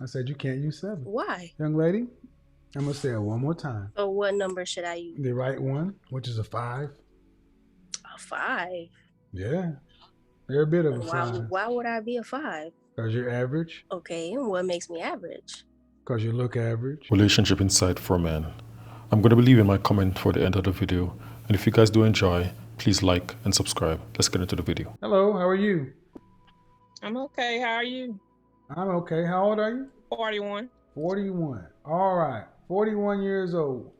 I said you can't use 7. Why? Young lady, I'm going to say it one more time. So what number should I use? The right one, which is a 5. A 5. Yeah, they're a bit of a Why 5. why would I be a 5? Because you're average. Okay, and what makes me average? Because you look average. Relationship insight for men. I'm going to be leaving my comment for the end of the video, and if you guys do enjoy, please like and subscribe. Let's get into the video. Hello, how are you? I'm okay. How are you? I'm okay. How old are you? 41. 41. All right, 41 years old.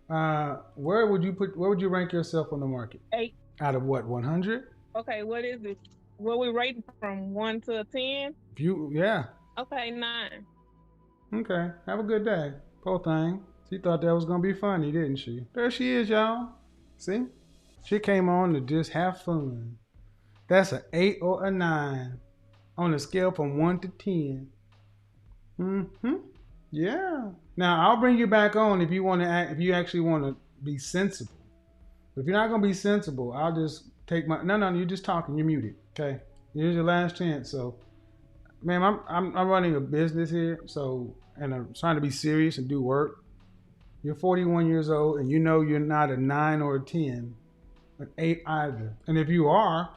Where would you rank yourself on the market? 8. Out of what, 100? Okay, what is it? What we rating from 1 to 10? Yeah. Okay, 9. Okay, have a good day. Poor thing. She thought that was going to be funny, didn't she? There she is, y'all. See? She came on to just have fun. That's an 8 or a 9 on a scale from 1 to 10. Yeah. Now, I'll bring you back on if you want to act, if you actually want to be sensible. If you're not going to be sensible, I'll just take my... No, you're just talking. You're muted. Okay? Here's your last chance. So, ma'am, I'm running a business here, so, and I'm trying to be serious and do work. You're 41 years old, and you know you're not a 9 or a 10, an 8 either. And if you are,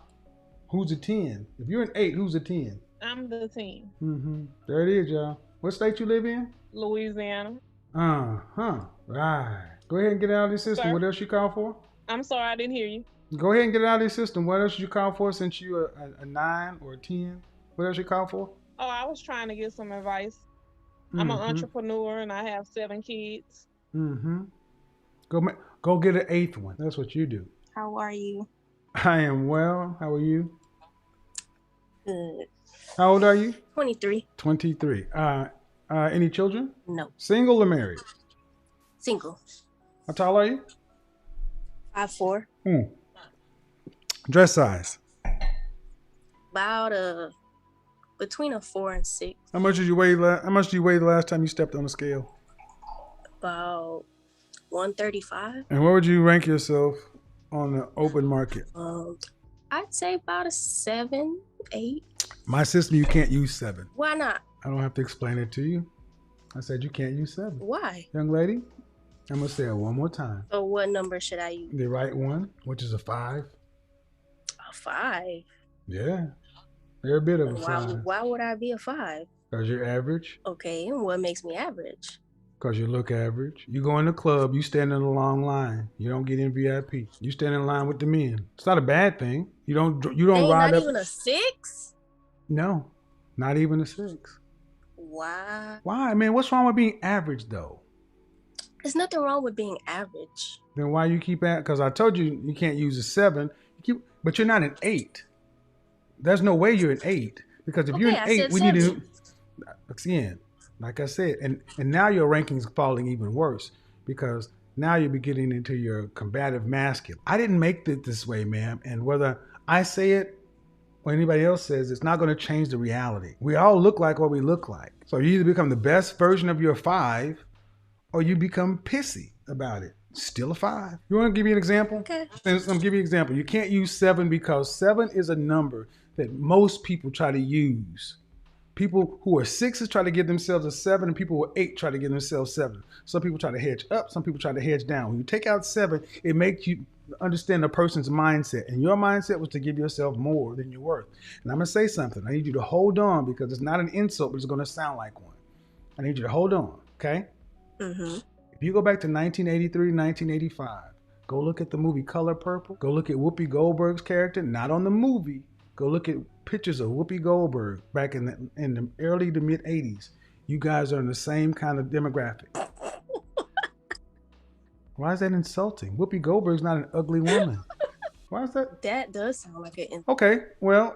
who's a 10? If you're an 8, who's a 10? I'm the 10. There it is, y'all. What state you live in? Louisiana. Right. Go ahead and get it out of your system. Sir? What else you call for? I'm sorry, I didn't hear you. Go ahead and get it out of your system. What else did you call for since you're a 9 or a 10? What else you call for? Oh, I was trying to get some advice. I'm an entrepreneur and I have 7 kids. Go get an 8th one. That's what you do. How are you? I am well. How are you? Good. How old are you? 23. 23. Any children? No. Single or married? Single. How tall are you? 5'4". Dress size? About between a 4 and 6. How much did you weigh? How much did you weigh the last time you stepped on the scale? About 135. And where would you rank yourself on the open market? I'd say about a 7, 8. My system, you can't use 7. Why not? I don't have to explain it to you. I said you can't use 7. Why? Young lady, I'm going to say it one more time. So what number should I use? The right one, which is a 5. A 5. Yeah, they're a bit of a 5. Why would I be a 5? Because you're average. Okay, and what makes me average? Because you look average. You go in the club, you stand in a long line. You don't get in VIP. You stand in line with the men. It's not a bad thing. You don't ride not up. Even a 6? No, not even a 6. Why? Why? Man, what's wrong with being average though? There's nothing wrong with being average. Then why you keep at? Because I told you you can't use a 7. But you're not an 8. There's no way you're an 8. Because if you're an 8, we 7. need to, again, like I said, and now your ranking's falling even worse because now you're getting into your combative masculine. I didn't make it this way, ma'am. And whether I say it or anybody else says, it's not going to change the reality. We all look like what we look like. So you either become the best version of your 5 or you become pissy about it. Still a 5. You want to give me an example? Okay. I'm going to give you an example. You can't use 7 because 7 is a number that most people try to use. People who are 6s try to give themselves a 7, and people who are 8 try to give themselves 7. Some people try to hedge up, some people try to hedge down. When you take out 7, it makes you understand a person's mindset. And your mindset was to give yourself more than you're worth. And I'm going to say something. I need you to hold on because it's not an insult, but it's going to sound like one. I need you to hold on, okay? If you go back to 1983, 1985, go look at the movie Color Purple. Go look at Whoopi Goldberg's character, not on the movie. Go look at pictures of Whoopi Goldberg back in the early to mid 80s. You guys are in the same kind of demographic. Why is that insulting? Whoopi Goldberg's not an ugly woman. Why is that? That does sound like an insult. Okay, well,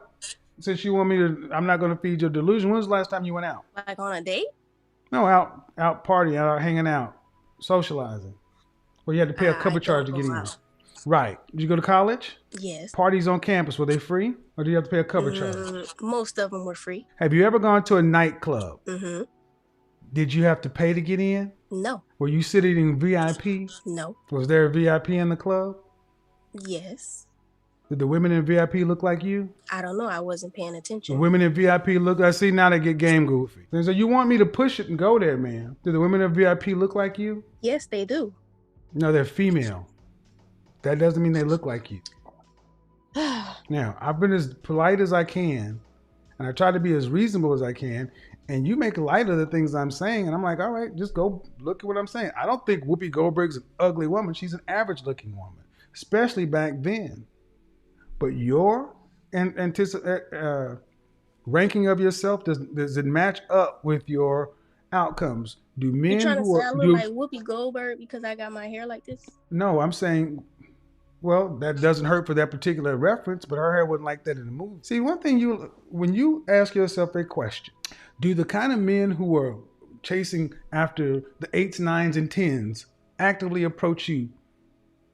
since you want me to, I'm not going to feed your delusion. When was the last time you went out? Like on a date? No, out partying, out hanging out, socializing. Well, you had to pay a cover charge to get in. Right. Did you go to college? Yes. Parties on campus, were they free? Or do you have to pay a cover charge? Most of them were free. Have you ever gone to a nightclub? Mm-hmm. Did you have to pay to get in? No. Were you sitting in VIP? No. Was there a VIP in the club? Yes. Did the women in VIP look like you? I don't know. I wasn't paying The attention. women in VIP look. I see now they get game goofy. So you want me to push it and go there, man? Do the women in VIP look like you? Yes, they do. No, they're female. That doesn't mean they look like you. Now, I've been as polite as I can, and I try to be as reasonable as I can, and you make light of the things I'm saying, and I'm like, all right, just go look at what I'm saying. I don't think Whoopi Goldberg's an ugly woman. She's an average-looking woman, especially back then. But your ranking of yourself, does it match up with your outcomes? Do men You trying to who say I look like Whoopi Goldberg because I got my hair like this? No, I'm saying, well, that doesn't hurt for that particular reference, but her hair wasn't like that in the movie. See, one thing when you ask yourself a question, do the kind of men who are chasing after the 8s, 9s, and 10s actively approach you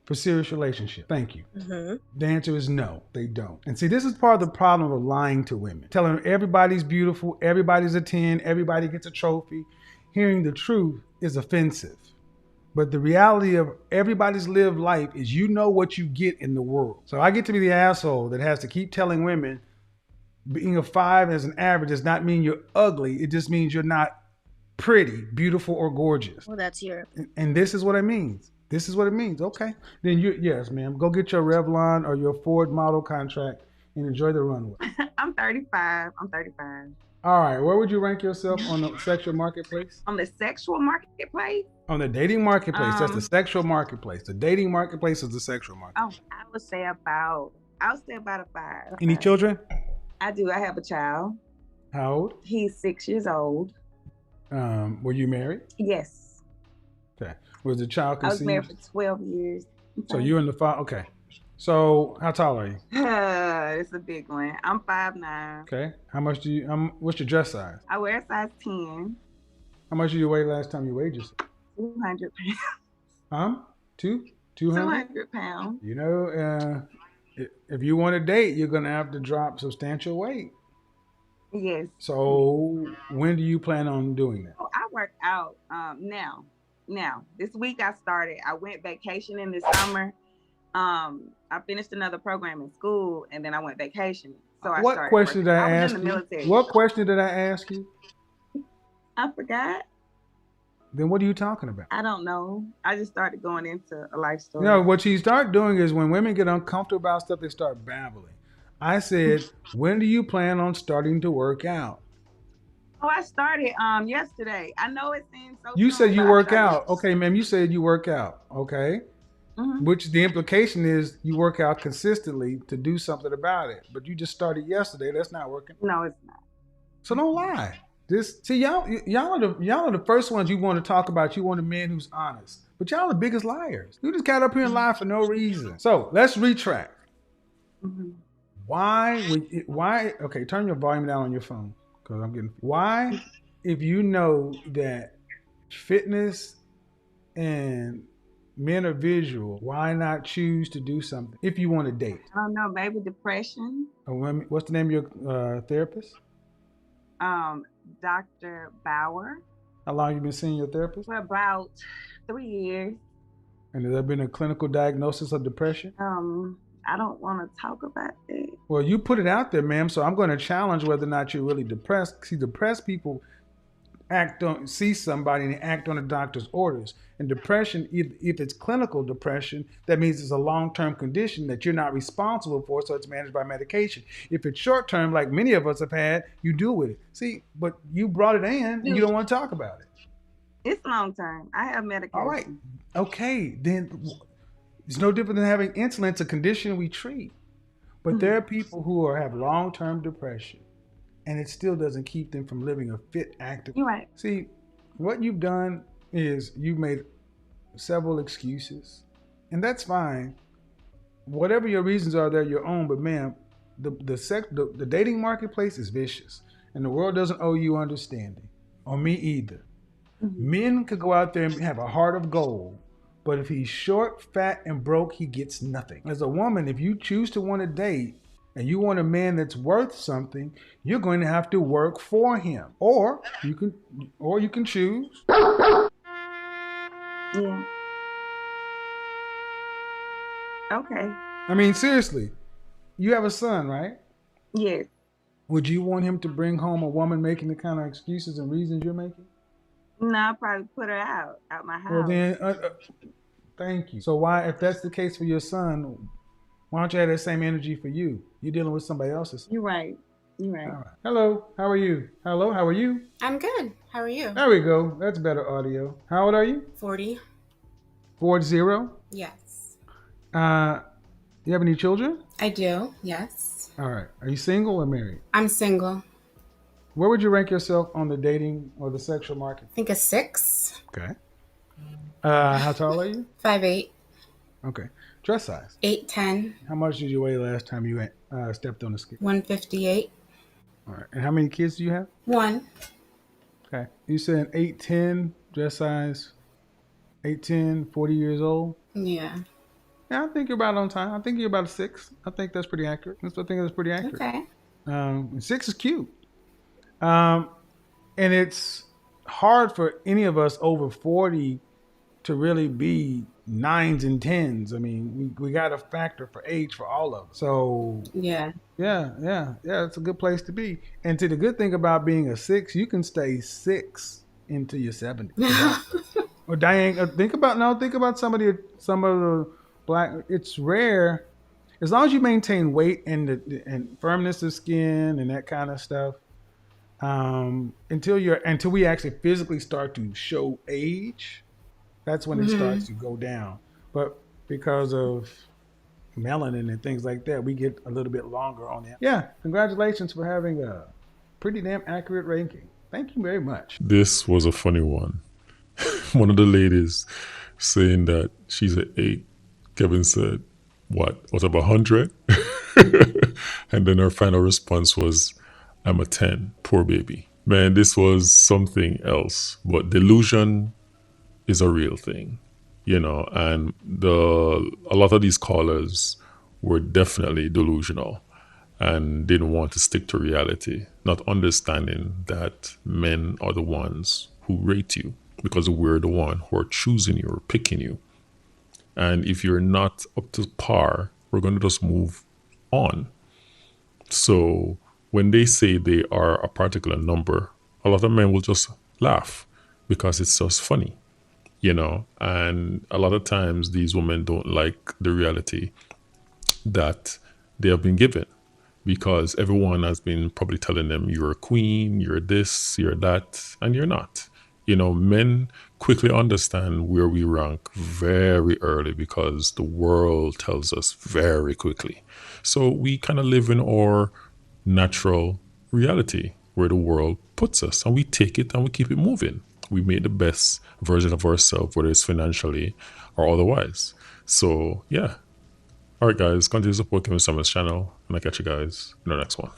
for serious relationship? Thank you. Mm-hmm. The answer is no, they don't. And see, this is part of the problem of lying to women. Telling them everybody's beautiful, everybody's a 10, everybody gets a trophy. Hearing the truth is offensive. But the reality of everybody's lived life is you know what you get in the world. So I get to be the asshole that has to keep telling women being a 5 as an average does not mean you're ugly. It just means you're not pretty, beautiful, or gorgeous. Well, that's your... And this is what it means. This is what it means. Okay. Then yes, ma'am. Go get your Revlon or your Ford model contract and enjoy the runway. I'm 35. All right. Where would you rank yourself on the sexual marketplace? On the sexual marketplace? On the dating marketplace. That's the sexual marketplace. The dating marketplace is the sexual market. Oh, I would say about a 5. Any children? I do. I have a child. How old? He's 6 years old. Were you married? Yes. Okay. Was the child conceived? I was married for 12 years. So you're in the 5. Okay. So how tall are you? It's a big one. I'm 5'9". Okay. How much do you? What's your dress size? I wear a size 10. How much did you weigh last time you weighed yourself? 200 pounds. 200? 200 pounds. You know, if you want to date, you're gonna have to drop substantial weight. Yes. So when do you plan on doing that? Oh, I work out now. This week I started. I went vacationing this summer. I finished another program in school, and then I went vacationing. So I What started question working. did I was ask in the you? military. What question did I ask you? I forgot. Then what are you talking about? I don't know. I just started going into a life story. No, what you start doing is when women get uncomfortable about stuff, they start babbling. I said, when do you plan on starting to work out? Oh, I started yesterday. I know it seems so. You said you but work out. Okay, ma'am, you said you work out. Okay. Mm-hmm. Which the implication is you work out consistently to do something about it. But you just started yesterday. That's not working. No, it's not. So don't lie. Y'all are the first ones you want to talk about. You want a man who's honest. But y'all the biggest liars. You just got up here and lied for no reason. So let's retract. Mm-hmm. Why? Okay, turn your volume down on your phone because I'm getting. Why, if you know that fitness and men are visual, why not choose to do something if you want to date? I don't know, maybe depression. What's the name of your therapist? Dr. Bauer. How long have you been seeing your therapist? For about 3 years. And has there been a clinical diagnosis of depression? I don't want to talk about that. Well, you put it out there, ma'am, so I'm going to challenge whether or not you're really depressed. See, depressed people see somebody and they act on the doctor's orders. And depression, if it's clinical depression, that means it's a long-term condition that you're not responsible for, so it's managed by medication. If it's short-term, like many of us have had, you deal with it. See, but you brought it in and you don't want to talk about it. It's long-term. I have medication. All right. Okay, then it's no different than having insulin. It's a condition we treat. But there are people who have long-term depression, and it still doesn't keep them from living a fit, active. You're right. See, what you've done is you've made several excuses, and that's fine. Whatever your reasons are, they're your own. But ma'am, the dating marketplace is vicious, and the world doesn't owe you understanding, or me either. Mm-hmm. Men could go out there and have a heart of gold, but if he's short, fat, and broke, he gets nothing. As a woman, if you choose to want to date, and you want a man that's worth something, you're going to have to work for him. Or you can choose. Yeah. Okay. I mean, seriously, you have a son, right? Yes. Would you want him to bring home a woman making the kind of excuses and reasons you're making? No, I'll probably put her out my Well, house. then, thank you. So why, if that's the case for your son, why don't you have that same energy for you? You're dealing with somebody else's. You're right. You're right. All right. Hello, how are you? Hello, how are you? I'm good. How are you? There we go. That's better audio. How old are you? 40. 40? Yes. You have any children? I do. Yes. All right. Are you single or married? I'm single. Where would you rank yourself on the dating or the sexual market? I think a 6. Okay. How tall are you? 5'8". Okay. Dress size? 8'10". How much did you weigh last time you stepped on the scale? 158. All right. And how many kids do you have? 1. Okay. You said 8'10", dress size, 8'10", 40 years old? Yeah. Yeah, I think you're about on time. I think you're about a 6. I think that's pretty accurate. I think that's pretty accurate. Okay. 6 is cute. And it's hard for any of us over 40 to really be 9s and 10s. I mean, we got a factor for age for all of us. So Yeah. yeah, it's a good place to be. And to the good thing about being a 6, you can stay 6 into your 70s. Or Diane, think about some of the black. It's rare, as long as you maintain weight and firmness of skin and that kind of stuff. Until we actually physically start to show age, that's when it starts to go down. But because of melanin and things like that, we get a little bit longer on that. Yeah, congratulations for having a pretty damn accurate ranking. Thank you very much. This was a funny one. One of the ladies saying that she's an 8. Kevin said, what about 100? And then her final response was, I'm a 10. Poor baby. Man, this was something else. But delusion is a real thing, and a lot of these callers were definitely delusional and didn't want to stick to reality, not understanding that men are the ones who rate you because we're the one who are choosing you or picking you. And if you're not up to par, we're going to just move on. So when they say they are a particular number, a lot of men will just laugh because it's just funny, and a lot of times these women don't like the reality that they have been given, because everyone has been probably telling them you're a queen, you're this, you're that, and you're not. Men quickly understand where we rank very early because the world tells us very quickly. So we kind of live in our natural reality where the world puts us, and we take it and we keep it moving. We make the best version of ourselves, whether it's financially or otherwise. So yeah. All right, guys, continue to support Kevin Summers' channel, and I'll catch you guys in the next one.